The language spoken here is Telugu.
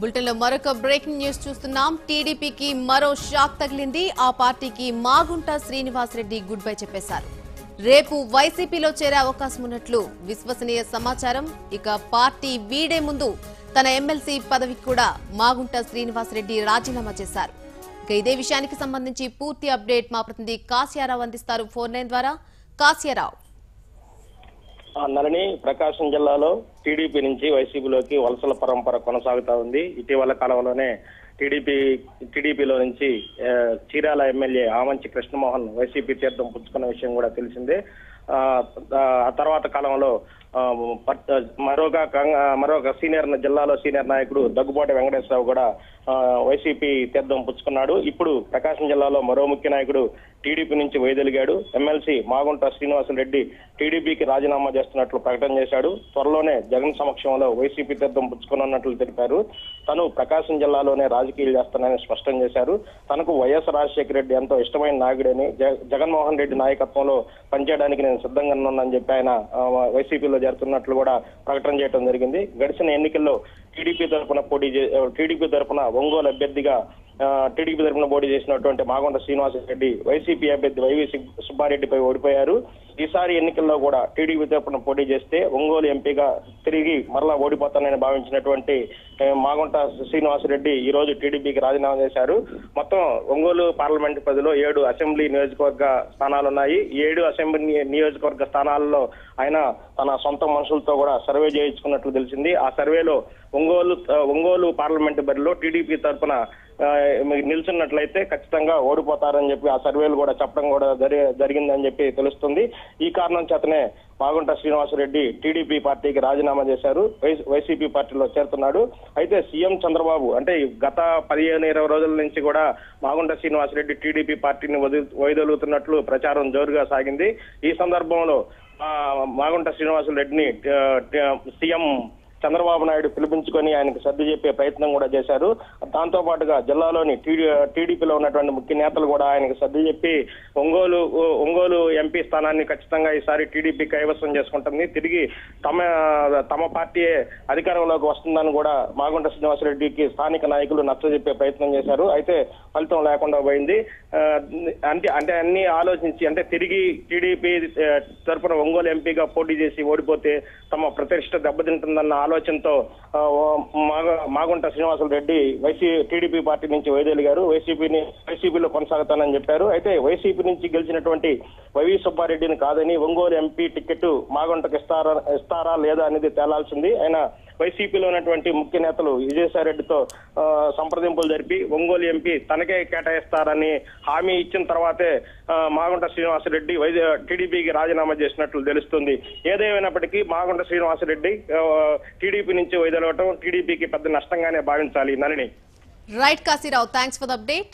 బులెటిన్లో మరొక బ్రేకింగ్ న్యూస్ చూస్తున్నాం. టీడీపీకి మరో షాక్ తగిలింది. ఆ పార్టీకి మాగుంట శ్రీనివాస్ రెడ్డి గుడ్ బై చెప్పేశారు. రేపు వైసీపీలో చేరే అవకాశం ఉన్నట్లు విశ్వసనీయ సమాచారం. ఇక పార్టీ వీడే ముందు తన ఎమ్మెల్సీ పదవికి కూడా మాగుంట శ్రీనివాస్ రెడ్డి రాజీనామా చేశారు. ఇక ఇదే విషయానికి సంబంధించి పూర్తి అప్డేట్ మా ప్రతినిధి కాశ్యారావు అందిస్తారు ఫోన్ లైన్ ద్వారా. కాశ్యారావు. నళిని, ప్రకాశం జిల్లాలో టీడీపీ నుంచి వైసీపీలోకి వలసల పరంపర కొనసాగుతా ఉంది. ఇటీవల కాలంలోనే టీడీపీలో నుంచి చీరాల ఎమ్మెల్యే ఆమంచి కృష్ణమోహన్ వైసీపీ తీర్థం పుచ్చుకున్న విషయం కూడా తెలిసిందే. ఆ తర్వాత కాలంలో మరొక జిల్లాలో సీనియర్ నాయకుడు దగ్గుబాటి వెంకటేశ్వరరావు కూడా వైసీపీ తీర్థం పుచ్చుకున్నాడు. ఇప్పుడు ప్రకాశం జిల్లాలో మరో ముఖ్య నాయకుడు టీడీపీ నుంచి వైదొలిగాడు. ఎమ్మెల్సీ మాగుంట శ్రీనివాసరెడ్డి టీడీపీకి రాజీనామా చేస్తున్నట్లు ప్రకటన చేశాడు. త్వరలోనే జగన్ సమక్షంలో వైసీపీ తీర్థం పుచ్చుకున్నట్లు తెలిపారు. తను ప్రకాశం జిల్లాలోనే రాజకీయాలు చేస్తానని స్పష్టం చేశారు. తనకు వైఎస్ రాజశేఖర రెడ్డి ఎంతో ఇష్టమైన నాయకుడని, జగన్మోహన్ రెడ్డి నాయకత్వంలో పనిచేయడానికి నేను సిద్ధంగా ఉన్నానని చెప్పి ఆయన వైసీపీలో చేరుతున్నట్లు కూడా ప్రకటన చేయడం జరిగింది. గడిచిన ఎన్నికల్లో టీడీపీ తరఫున ఒంగోలు అభ్యర్థిగా టీడీపీ తరఫున పోటీ చేసినటువంటి మాగుంట శ్రీనివాసరెడ్డి వైసీపీ అభ్యర్థి వైవి సుబ్బారెడ్డిపై ఓడిపోయారు. ఈసారి ఎన్నికల్లో కూడా టీడీపీ తరఫున పోటీ చేస్తే ఒంగోలు ఎంపీగా తిరిగి మరలా ఓడిపోతానని భావించినటువంటి మాగుంట శ్రీనివాసరెడ్డి ఈ రోజు టీడీపీకి రాజీనామా చేశారు. మొత్తం ఒంగోలు పార్లమెంటు పరిధిలో 7 అసెంబ్లీ నియోజకవర్గ స్థానాలున్నాయి. 7 అసెంబ్లీ నియోజకవర్గ స్థానాల్లో ఆయన తన సొంత మనుషులతో కూడా సర్వే చేయించుకున్నట్లు తెలిసింది. ఆ సర్వేలో ఒంగోలు పార్లమెంటు బరిలో టీడీపీ తరఫున నిల్చున్నట్లయితే ఖచ్చితంగా ఓడిపోతారని చెప్పి ఆ సర్వేలు కూడా చెప్పడం కూడా జరిగిందని చెప్పి తెలుస్తుంది. ఈ కారణం చేతనే మాగుంట శ్రీనివాసరెడ్డి టీడీపీ పార్టీకి రాజీనామా చేశారు. వైసీపీ పార్టీలో చేరుతున్నాడు. అయితే సీఎం చంద్రబాబు అంటే గత 15-20 రోజుల నుంచి కూడా మాగుంట శ్రీనివాసరెడ్డి టీడీపీ పార్టీని వైదొలుగుతున్నట్లు ప్రచారం జోరుగా సాగింది. ఈ సందర్భంలో మాగుంట శ్రీనివాసరెడ్డిని సీఎం చంద్రబాబు నాయుడు పిలిపించుకొని ఆయనకు సర్ది చెప్పే ప్రయత్నం కూడా చేశారు. దాంతో పాటుగా జిల్లాలోని టీడీపీలో ఉన్నటువంటి ముఖ్య నేతలు కూడా ఆయనకు సర్ది చెప్పి ఒంగోలు ఎంపీ స్థానాన్ని ఖచ్చితంగా ఈసారి టీడీపీ కైవసం చేసుకుంటుంది, తిరిగి తమ పార్టీయే అధికారంలోకి వస్తుందని కూడా మాగుంట శ్రీనివాసరెడ్డికి స్థానిక నాయకులు నచ్చజెప్పే ప్రయత్నం చేశారు. అయితే ఫలితం లేకుండా పోయింది. అంటే అన్ని ఆలోచించి అంటే తిరిగి టీడీపీ తరఫున ఒంగోలు ఎంపీగా పోటీ చేసి ఓడిపోతే తమ ప్రతిష్ట దెబ్బతింటుందన్న ఆలోచనతో మాగుంట శ్రీనివాసరెడ్డి టీడీపీ పార్టీ నుంచి వైదొలిగారు. వైసీపీలో కొనసాగుతానని చెప్పారు. అయితే వైసీపీ నుంచి గెలిచినటువంటి వైవి సుబ్బారెడ్డిని కాదని ఒంగోలు ఎంపీ టికెట్ మాగుంటకు ఇస్తారా లేదా అనేది తేలాల్సింది. ఆయన వైసీపీలో ఉన్నటువంటి ముఖ్య నేతలు విజయసాయిరెడ్డితో సంప్రదింపులు జరిపి ఒంగోలు ఎంపీ తనకే కేటాయిస్తారని హామీ ఇచ్చిన తర్వాతే మాగుంట శ్రీనివాసరెడ్డి టీడీపీకి రాజీనామా చేసినట్లు తెలుస్తుంది. ఏదేమైనప్పటికీ మాగుంట శ్రీనివాసరెడ్డి టీడీపీ నుంచి వైదొలగటం టీడీపీకి పెద్ద నష్టంగానే భావించాలి. Nalini. Right Kasirao, thanks for the update.